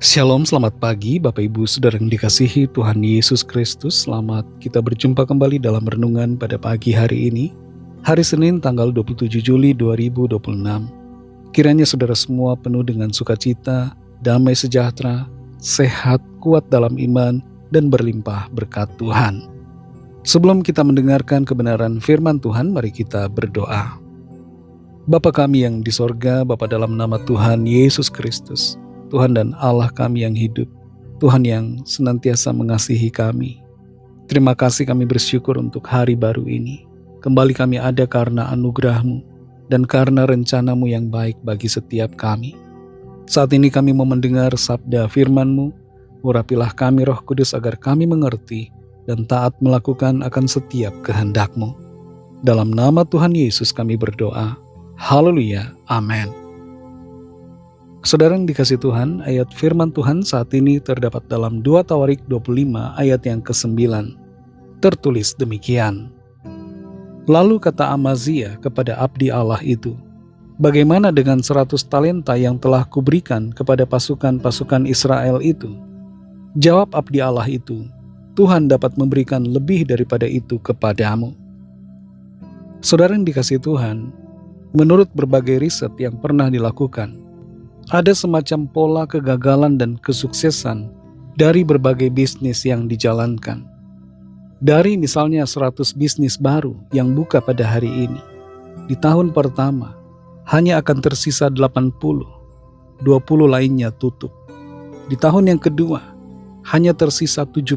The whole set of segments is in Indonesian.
Shalom, selamat pagi Bapak Ibu Saudara yang dikasihi Tuhan Yesus Kristus. Selamat kita berjumpa kembali dalam renungan pada pagi hari ini, hari Senin tanggal 27 Juli 2026. Kiranya saudara semua penuh dengan sukacita, damai sejahtera, sehat, kuat dalam iman, dan berlimpah berkat Tuhan. Sebelum kita mendengarkan kebenaran firman Tuhan, mari kita berdoa. Bapa kami yang di sorga, Bapa dalam nama Tuhan Yesus Kristus, Tuhan dan Allah kami yang hidup, Tuhan yang senantiasa mengasihi kami. Terima kasih, kami bersyukur untuk hari baru ini. Kembali kami ada karena anugerah-Mu dan karena rencana-Mu yang baik bagi setiap kami. Saat ini kami mau mendengar sabda firman-Mu. Urapilah kami Roh Kudus agar kami mengerti dan taat melakukan akan setiap kehendak-Mu. Dalam nama Tuhan Yesus kami berdoa. Haleluya. Amin. Saudara yang dikasih Tuhan, ayat firman Tuhan saat ini terdapat dalam 2 Tawarik 25 ayat yang ke-9. Tertulis demikian. Lalu kata Amazia kepada abdi Allah itu, bagaimana dengan 100 talenta yang telah kuberikan kepada pasukan-pasukan Israel itu? Jawab abdi Allah itu, Tuhan dapat memberikan lebih daripada itu kepadamu. Saudara yang dikasih Tuhan, menurut berbagai riset yang pernah dilakukan, ada semacam pola kegagalan dan kesuksesan dari berbagai bisnis yang dijalankan. Dari misalnya 100 bisnis baru yang buka pada hari ini, di tahun pertama hanya akan tersisa 80, 20 lainnya tutup. Di tahun yang kedua hanya tersisa 70.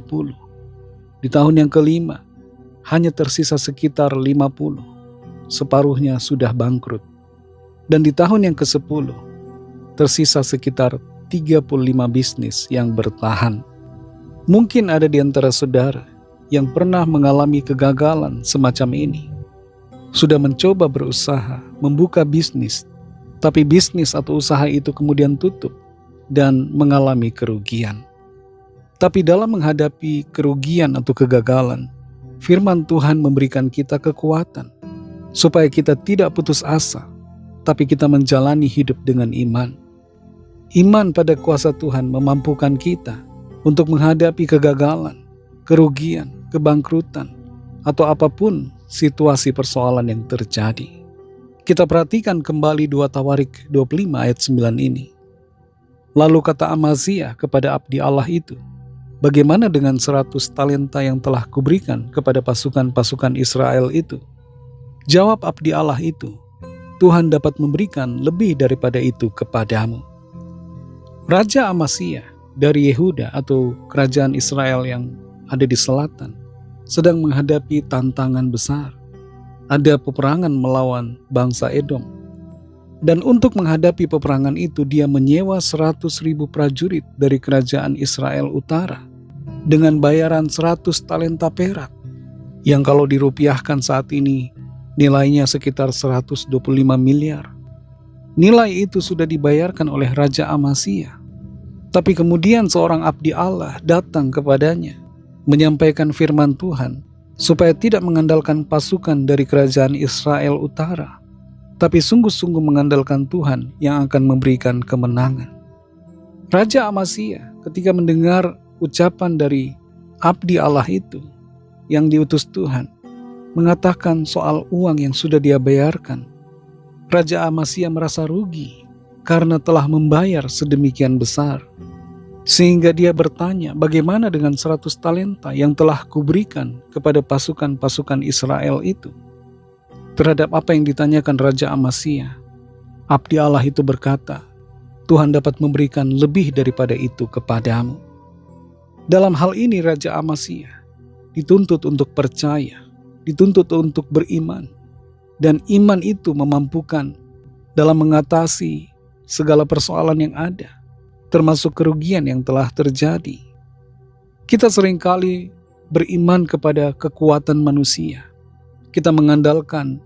Di tahun yang kelima hanya tersisa sekitar 50, separuhnya sudah bangkrut. Dan di tahun yang ke-10 tersisa sekitar 35 bisnis yang bertahan. Mungkin ada di antara saudara yang pernah mengalami kegagalan semacam ini. Sudah mencoba berusaha membuka bisnis, tapi bisnis atau usaha itu kemudian tutup dan mengalami kerugian. Tapi dalam menghadapi kerugian atau kegagalan, firman Tuhan memberikan kita kekuatan supaya kita tidak putus asa, tapi kita menjalani hidup dengan iman. Iman pada kuasa Tuhan memampukan kita untuk menghadapi kegagalan, kerugian, kebangkrutan, atau apapun situasi persoalan yang terjadi. Kita perhatikan kembali 2 Tawarik 25 ayat 9 ini. Lalu kata Amazia kepada abdi Allah itu, bagaimana dengan 100 talenta yang telah kuberikan kepada pasukan-pasukan Israel itu? Jawab abdi Allah itu, Tuhan dapat memberikan lebih daripada itu kepadamu. Raja Amazia dari Yehuda atau kerajaan Israel yang ada di selatan sedang menghadapi tantangan besar. Ada peperangan melawan bangsa Edom. Dan untuk menghadapi peperangan itu dia menyewa 100.000 prajurit dari kerajaan Israel Utara dengan bayaran 100 talenta perak yang kalau dirupiahkan saat ini nilainya sekitar 125 miliar. Nilai itu sudah dibayarkan oleh Raja Amazia. Tapi kemudian seorang abdi Allah datang kepadanya, menyampaikan firman Tuhan, supaya tidak mengandalkan pasukan dari kerajaan Israel Utara, tapi sungguh-sungguh mengandalkan Tuhan yang akan memberikan kemenangan. Raja Amazia ketika mendengar ucapan dari abdi Allah itu, yang diutus Tuhan, mengatakan soal uang yang sudah dia bayarkan, Raja Amazia merasa rugi karena telah membayar sedemikian besar. Sehingga dia bertanya, bagaimana dengan 100 talenta yang telah kuberikan kepada pasukan-pasukan Israel itu? Terhadap apa yang ditanyakan Raja Amazia, abdi Allah itu berkata, Tuhan dapat memberikan lebih daripada itu kepadamu. Dalam hal ini Raja Amazia dituntut untuk percaya, dituntut untuk beriman, dan iman itu memampukan dalam mengatasi segala persoalan yang ada, termasuk kerugian yang telah terjadi. Kita seringkali beriman kepada kekuatan manusia. Kita mengandalkan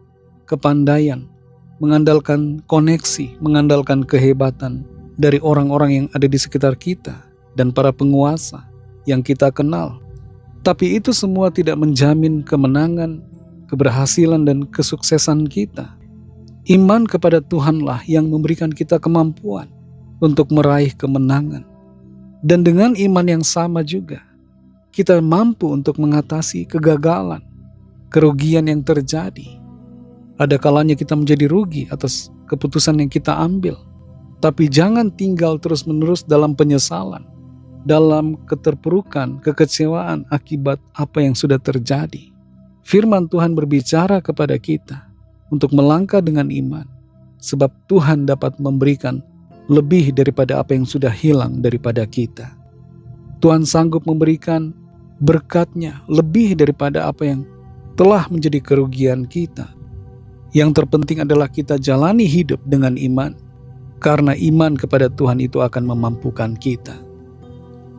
kepandaian, mengandalkan koneksi, mengandalkan kehebatan dari orang-orang yang ada di sekitar kita dan para penguasa yang kita kenal. Tapi itu semua tidak menjamin kemenangan, keberhasilan, dan kesuksesan kita. Iman kepada Tuhanlah yang memberikan kita kemampuan untuk meraih kemenangan. Dan dengan iman yang sama juga, kita mampu untuk mengatasi kegagalan, kerugian yang terjadi. Ada kalanya kita menjadi rugi atas keputusan yang kita ambil. Tapi jangan tinggal terus-menerus dalam penyesalan, dalam keterpurukan, kekecewaan akibat apa yang sudah terjadi. Firman Tuhan berbicara kepada kita untuk melangkah dengan iman, sebab Tuhan dapat memberikan lebih daripada apa yang sudah hilang daripada kita. Tuhan sanggup memberikan berkat-Nya lebih daripada apa yang telah menjadi kerugian kita. Yang terpenting adalah kita jalani hidup dengan iman, karena iman kepada Tuhan itu akan memampukan kita.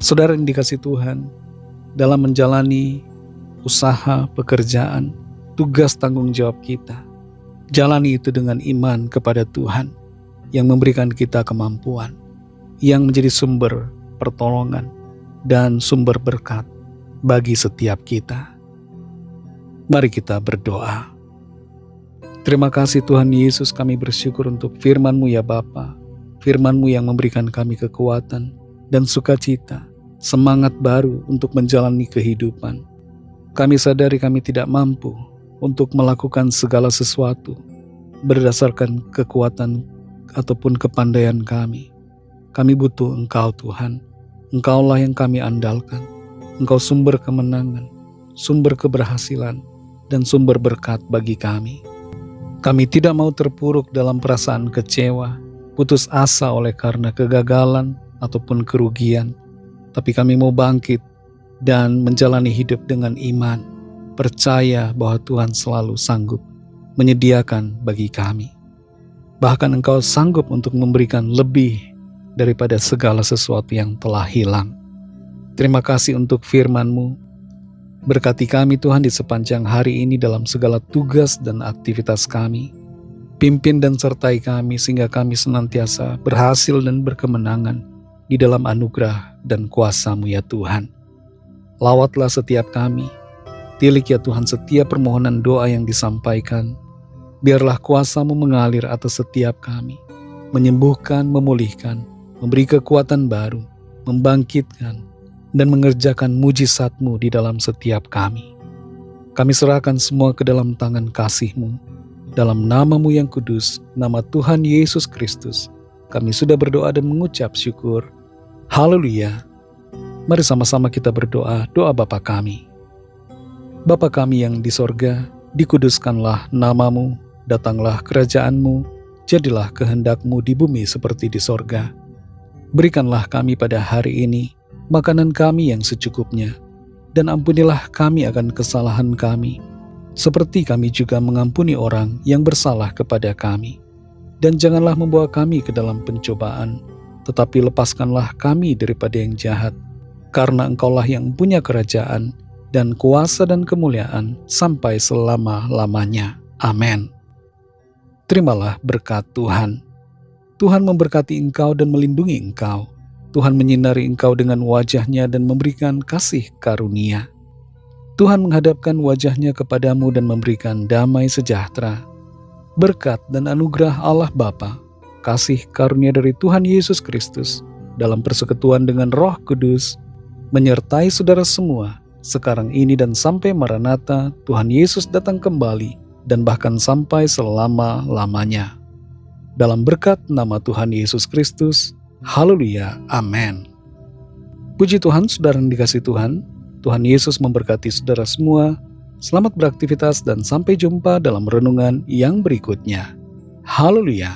Saudara yang dikasihi Tuhan, dalam menjalani usaha, pekerjaan, tugas tanggung jawab kita, jalani itu dengan iman kepada Tuhan yang memberikan kita kemampuan, yang menjadi sumber pertolongan dan sumber berkat bagi setiap kita. Mari kita berdoa. Terima kasih Tuhan Yesus, kami bersyukur untuk firman-Mu ya Bapa. Firman-Mu yang memberikan kami kekuatan dan sukacita, semangat baru untuk menjalani kehidupan. Kami sadari kami tidak mampu untuk melakukan segala sesuatu berdasarkan kekuatan ataupun kepandaian kami. Kami butuh Engkau Tuhan. Engkaulah yang kami andalkan. Engkau sumber kemenangan, sumber keberhasilan, dan sumber berkat bagi kami. Kami tidak mau terpuruk dalam perasaan kecewa, putus asa oleh karena kegagalan ataupun kerugian. Tapi kami mau bangkit dan menjalani hidup dengan iman, percaya bahwa Tuhan selalu sanggup menyediakan bagi kami. Bahkan Engkau sanggup untuk memberikan lebih daripada segala sesuatu yang telah hilang. Terima kasih untuk firman-Mu. Berkati kami Tuhan di sepanjang hari ini dalam segala tugas dan aktivitas kami. Pimpin dan sertai kami sehingga kami senantiasa berhasil dan berkemenangan di dalam anugerah dan kuasa-Mu ya Tuhan. Lawatlah setiap kami. Tilik ya Tuhan setiap permohonan doa yang disampaikan. Biarlah kuasa-Mu mengalir atas setiap kami. Menyembuhkan, memulihkan, memberi kekuatan baru, membangkitkan, dan mengerjakan mujizat-Mu di dalam setiap kami. Kami serahkan semua ke dalam tangan kasih-Mu. Dalam nama-Mu yang kudus, nama Tuhan Yesus Kristus, kami sudah berdoa dan mengucap syukur. Haleluya. Mari sama-sama kita berdoa, doa Bapa kami. Bapa kami yang di sorga, dikuduskanlah nama-Mu, datanglah kerajaan-Mu, jadilah kehendak-Mu di bumi seperti di sorga. Berikanlah kami pada hari ini makanan kami yang secukupnya, dan ampunilah kami akan kesalahan kami, seperti kami juga mengampuni orang yang bersalah kepada kami. Dan janganlah membawa kami ke dalam pencobaan, tetapi lepaskanlah kami daripada yang jahat, karena Engkaulah yang punya kerajaan, dan kuasa dan kemuliaan sampai selama-lamanya. Amin. Terimalah berkat Tuhan. Tuhan memberkati engkau dan melindungi engkau. Tuhan menyinari engkau dengan wajah-Nya dan memberikan kasih karunia. Tuhan menghadapkan wajah-Nya kepadamu dan memberikan damai sejahtera. Berkat dan anugerah Allah Bapa, kasih karunia dari Tuhan Yesus Kristus, dalam persekutuan dengan Roh Kudus, menyertai saudara semua, sekarang ini dan sampai Maranatha, Tuhan Yesus datang kembali, dan bahkan sampai selama-lamanya. Dalam berkat nama Tuhan Yesus Kristus, haleluya, amin. Puji Tuhan, saudara yang dikasihi Tuhan. Tuhan Yesus memberkati saudara semua. Selamat beraktivitas dan sampai jumpa dalam renungan yang berikutnya. Haleluya.